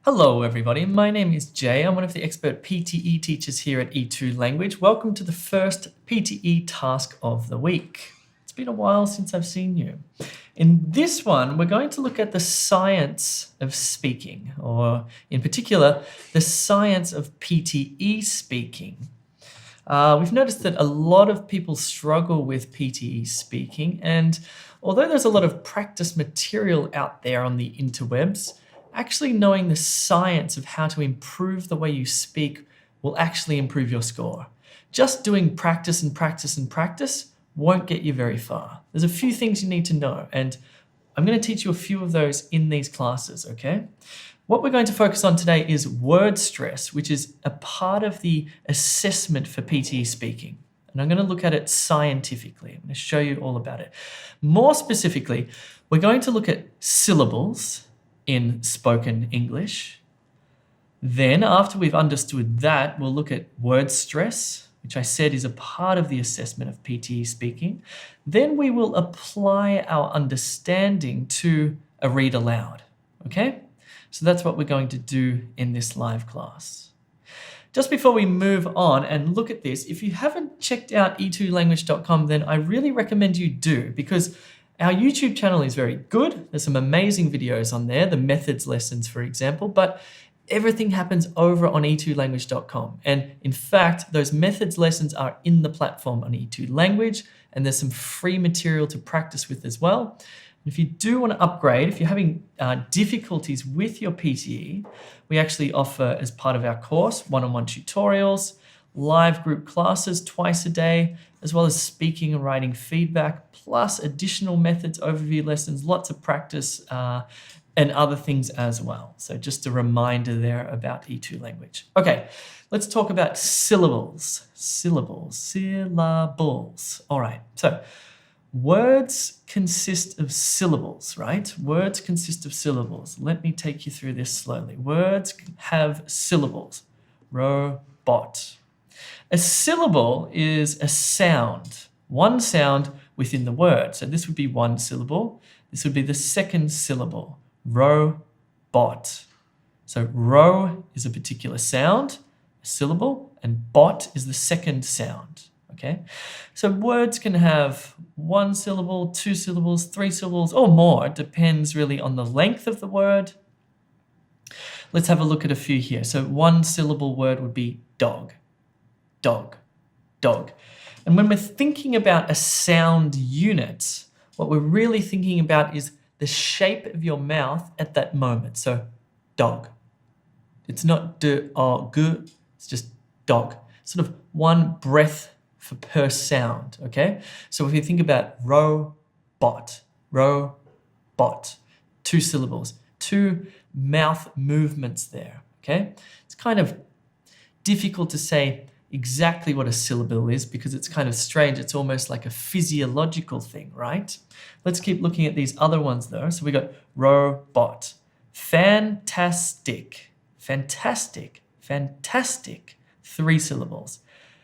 Hello everybody, my name is Jay. I'm one of the expert PTE teachers here at E2 Language. Welcome to the first PTE task of the week. It's been a while since I've seen you. In this one, we're going to look at the science of speaking, or in particular, the science of PTE speaking. We've noticed that a lot of people struggle with PTE speaking, and although there's a lot of practice material out there on the interwebs, actually knowing the science of how to improve the way you speak will actually improve your score. Just doing practice and practice and practice won't get you very far. There's a few things you need to know, and I'm going to teach you a few of those in these classes, okay? What we're going to focus on today is word stress, which is a part of the assessment for PTE speaking. And I'm going to look at it scientifically. I'm going to show you all about it. More specifically, we're going to look at syllables in spoken English. Then, after we've understood that, we'll look at word stress, which I said is a part of the assessment of PTE speaking. Then we will apply our understanding to a read aloud, okay? So that's what we're going to do in this live class. Just before we move on and look at this, if you haven't checked out e2language.com, then I really recommend you do, because our YouTube channel is very good. There's some amazing videos on there, the methods lessons, for example, but everything happens over on e2language.com. And in fact, those methods lessons are in the platform on E2 Language, and there's some free material to practice with as well. And if you do want to upgrade, if you're having difficulties with your PTE, we actually offer, as part of our course, one-on-one tutorials, live group classes twice a day, as well as speaking and writing feedback, plus additional methods, overview lessons, lots of practice, and other things as well. So just a reminder there about E2 Language. Okay, let's talk about syllables. Syllables. All right, so words consist of syllables, right? Words consist of syllables. Let me take you through this slowly. Words have syllables. Robot. A syllable is a sound, one sound within the word. So this would be one syllable. This would be the second syllable, robot. So ro is a particular sound, a syllable, and bot is the second sound, okay? So words can have one syllable, two syllables, three syllables, or more. It depends really on the length of the word. Let's have a look at a few here. So one syllable word would be dog. Dog, dog. And when we're thinking about a sound unit, what we're really thinking about is the shape of your mouth at that moment. So dog. It's not d, o, g, it's just dog. Sort of one breath per sound, okay? So if you think about robot, robot, two syllables, two mouth movements there, okay? It's kind of difficult to say exactly what a syllable is because it's kind of strange. It's almost like a physiological thing, right? Let's keep looking at these other ones though. So we got robot, fantastic, fantastic, fantastic, three syllables.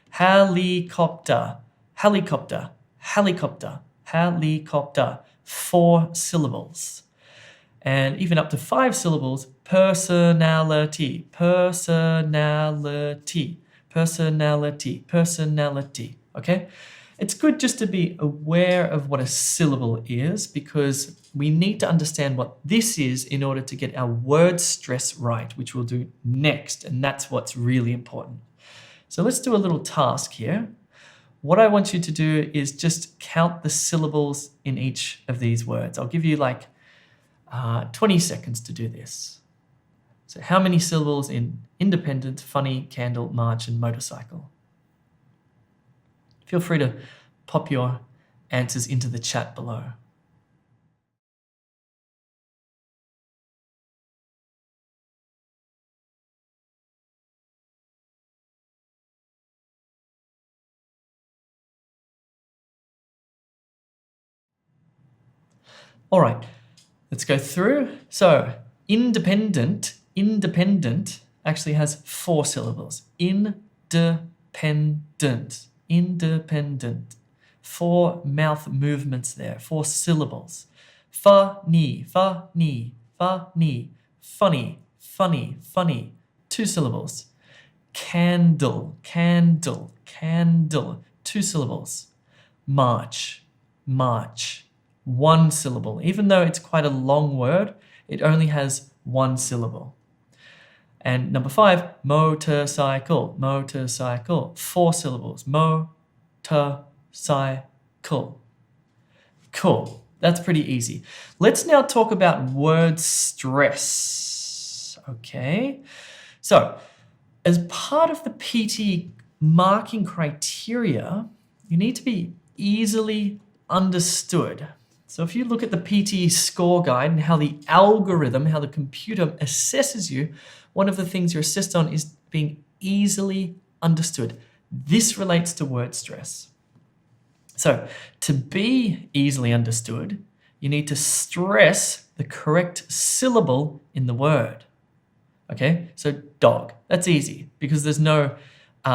Helicopter, helicopter, helicopter, helicopter, four syllables. And even up to five syllables, personality, personality, personality, personality, okay? It's good just to be aware of what a syllable is because we need to understand what this is in order to get our word stress right, which we'll do next, and that's what's really important. So let's do a little task here. What I want you to do is just count the syllables in each of these words. I'll give you like 20 seconds to do this. So how many syllables in independent, funny, candle, march, and motorcycle? Feel free to pop your answers into the chat below. All right, let's go through. So independent actually has four syllables. Independent, independent. Four mouth movements there, four syllables. Funny, funny, funny, funny, funny, funny, 2 syllables. Candle, candle, candle, 2 syllables. March, march, 1 syllable. Even though it's quite a long word, it only has 1 syllable. And number 5, motorcycle, motorcycle, 4 syllables. Motorcycle. Cool. That's pretty easy. Let's now talk about word stress. Okay. So, as part of the PTE marking criteria, you need to be easily understood. So if you look at the PTE score guide and how the algorithm, how the computer assesses you, one of the things you're assessed on is being easily understood. This relates to word stress. So to be easily understood, you need to stress the correct syllable in the word. Okay, so dog, that's easy because there's no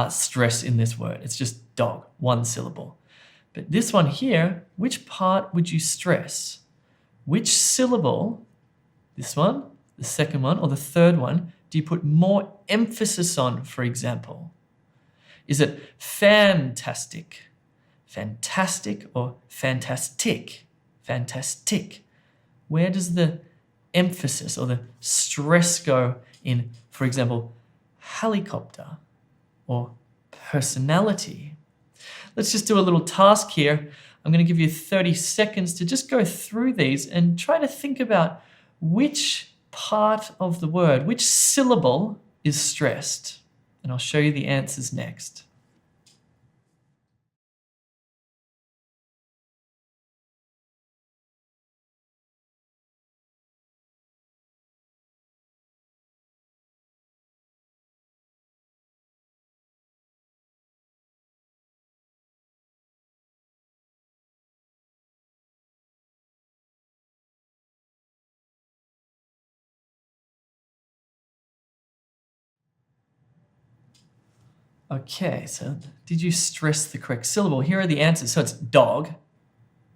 stress in this word. It's just dog, 1 syllable. But this one here, which part would you stress? Which syllable, this one, the second one, or the third one, do you put more emphasis on, for example? Is it fantastic, fantastic, or fantastic, fantastic? Where does the emphasis or the stress go in, for example, helicopter or personality? Let's just do a little task here. I'm going to give you 30 seconds to just go through these and try to think about which part of the word, which syllable is stressed. And I'll show you the answers next. Okay, so did you stress the correct syllable? Here are the answers. So it's dog.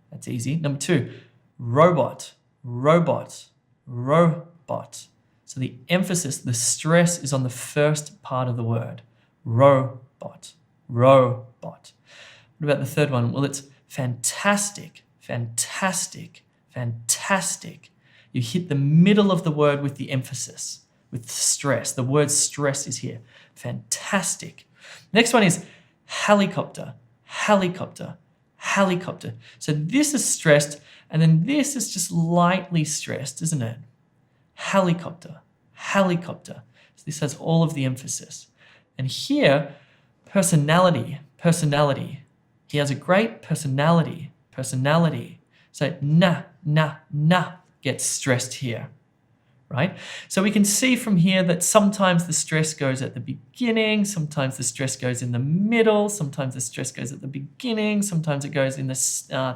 That's easy. Number 2, robot, robot, robot. So the emphasis, the stress is on the first part of the word. Robot, robot. What about the third one? Well, it's fantastic, fantastic, fantastic. You hit the middle of the word with the emphasis, with stress. The word stress is here. Fantastic. Next one is helicopter, helicopter, helicopter. So this is stressed, and then this is just lightly stressed, isn't it? Helicopter, helicopter. So this has all of the emphasis. And here, personality, personality. He has a great personality, personality. So na, na, na gets stressed here, right? So we can see from here that sometimes the stress goes at the beginning, sometimes the stress goes in the middle, sometimes the stress goes at the beginning, sometimes it goes in the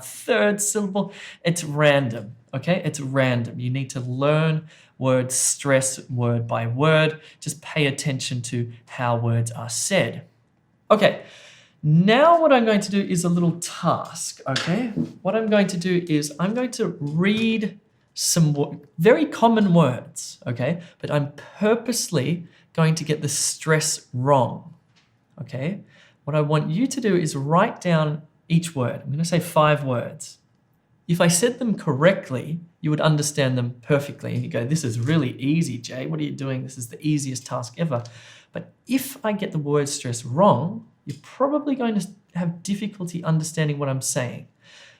third syllable. It's random, okay? It's random. You need to learn word stress word by word. Just pay attention to how words are said. Okay, now what I'm going to do is a little task, okay? What I'm going to do is I'm going to read some very common words, okay? But I'm purposely going to get the stress wrong, okay? What I want you to do is write down each word. I'm going to say 5 words. If I said them correctly, you would understand them perfectly. And you go, this is really easy, Jay. What are you doing? This is the easiest task ever. But if I get the word stress wrong, you're probably going to have difficulty understanding what I'm saying.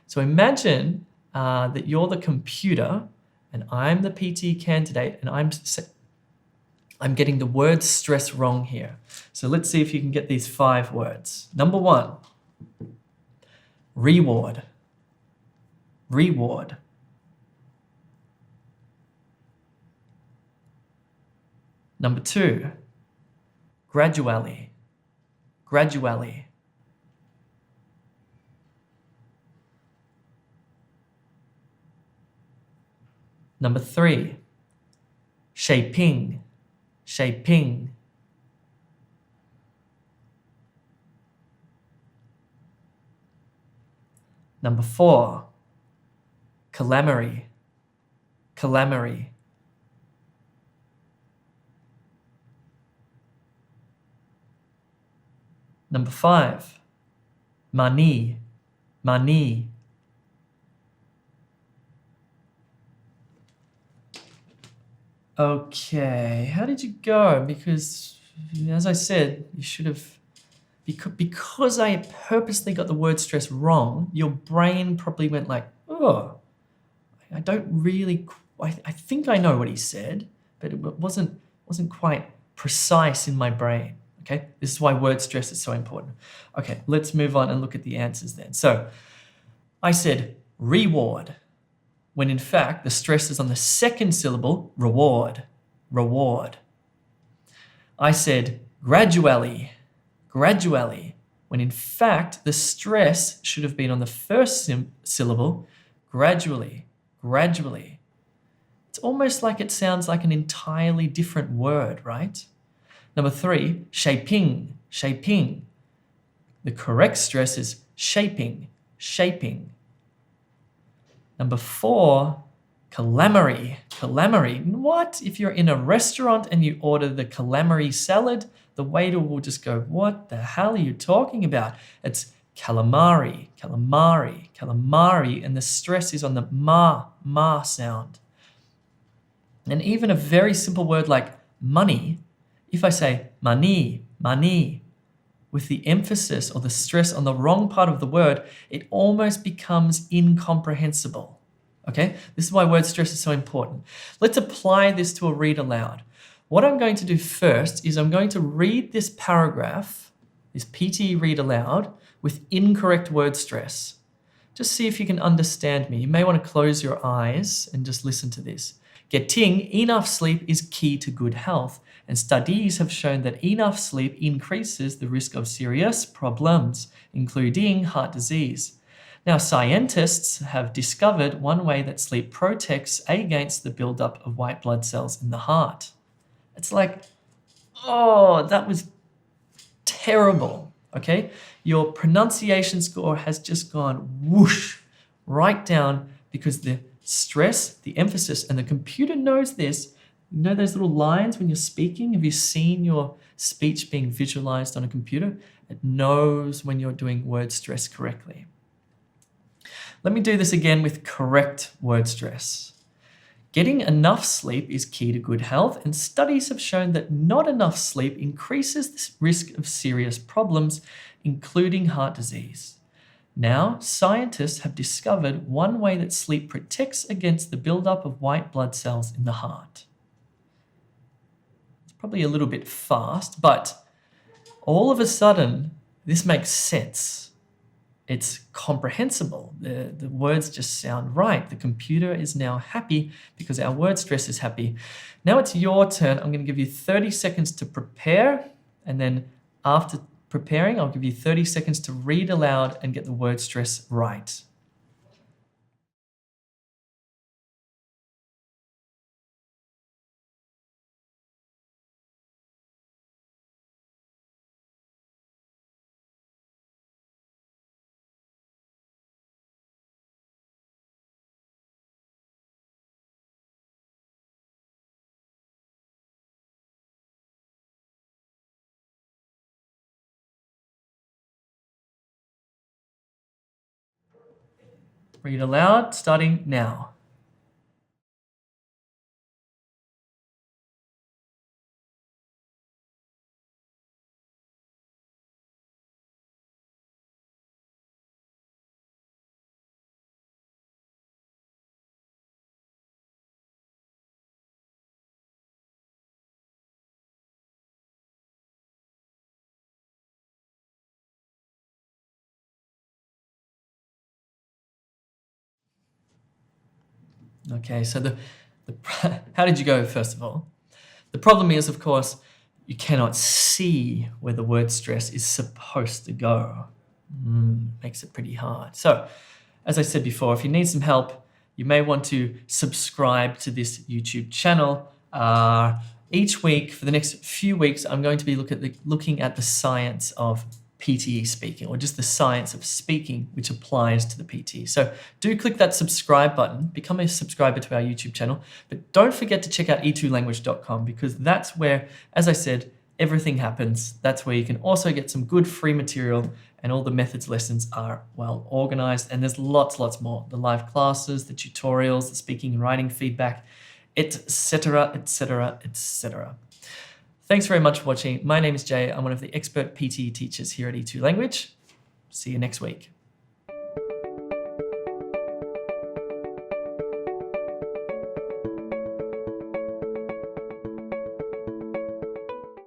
So imagine that you're the computer and I'm the PTE candidate and I'm getting the word stress wrong here. So let's see if you can get these 5 words. Number 1, reward, reward. Number 2, gradually, gradually. Number 3, shaping, shaping. Number 4, calamari, calamari. Number 5, money, money. Okay, how did you go? Because, as I said, you should have, because I purposely got the word stress wrong, your brain probably went like, oh, I don't really, I think I know what he said, but it wasn't quite precise in my brain, okay? This is why word stress is so important. Okay, let's move on and look at the answers then. So, I said reward, when in fact the stress is on the second syllable, reward, reward. I said gradually, gradually, when in fact the stress should have been on the first syllable, gradually, gradually. It's almost like it sounds like an entirely different word, right? Number 3, shaping, shaping. The correct stress is shaping, shaping. Number 4, calamari, calamari. What? If you're in a restaurant and you order the calamari salad, the waiter will just go, what the hell are you talking about? It's calamari, calamari, calamari, and the stress is on the ma sound. And even a very simple word like money, if I say money, money, with the emphasis or the stress on the wrong part of the word, it almost becomes incomprehensible. Okay? This is why word stress is so important. Let's apply this to a read aloud. What I'm going to do first is I'm going to read this paragraph, this PTE read aloud, with incorrect word stress. Just see if you can understand me. You may want to close your eyes and just listen to this. Getting enough sleep is key to good health, and studies have shown that enough sleep increases the risk of serious problems, including heart disease. Now, scientists have discovered one way that sleep protects against the buildup of white blood cells in the heart. It's like, oh, that was terrible, okay? Your pronunciation score has just gone whoosh, right down because the stress, the emphasis, and the computer knows this. You know those little lines when you're speaking? Have you seen your speech being visualized on a computer? It knows when you're doing word stress correctly. Let me do this again with correct word stress. Getting enough sleep is key to good health, and studies have shown that not enough sleep increases the risk of serious problems, including heart disease. Now, scientists have discovered one way that sleep protects against the buildup of white blood cells in the heart. It's probably a little bit fast, but all of a sudden, this makes sense. It's comprehensible. The words just sound right. The computer is now happy because our word stress is happy. Now it's your turn. I'm going to give you 30 seconds to prepare, and then after preparing, I'll give you 30 seconds to read aloud and get the word stress right. Read aloud, starting now. Okay, so how did you go, first of all? The problem is, of course, you cannot see where the word stress is supposed to go. Makes it pretty hard. So, as I said before, if you need some help, you may want to subscribe to this YouTube channel. Each week, for the next few weeks, I'm going to be looking at the science of PTE speaking, or just the science of speaking, which applies to the PTE. So do click that subscribe button, become a subscriber to our YouTube channel, but don't forget to check out e2language.com, because that's where, as I said, everything happens. That's where you can also get some good free material, and all the methods lessons are well organized. And there's lots more. The live classes, the tutorials, the speaking and writing feedback, etc., etc., etc. Thanks very much for watching. My name is Jay. I'm one of the expert PTE teachers here at E2 Language. See you next week.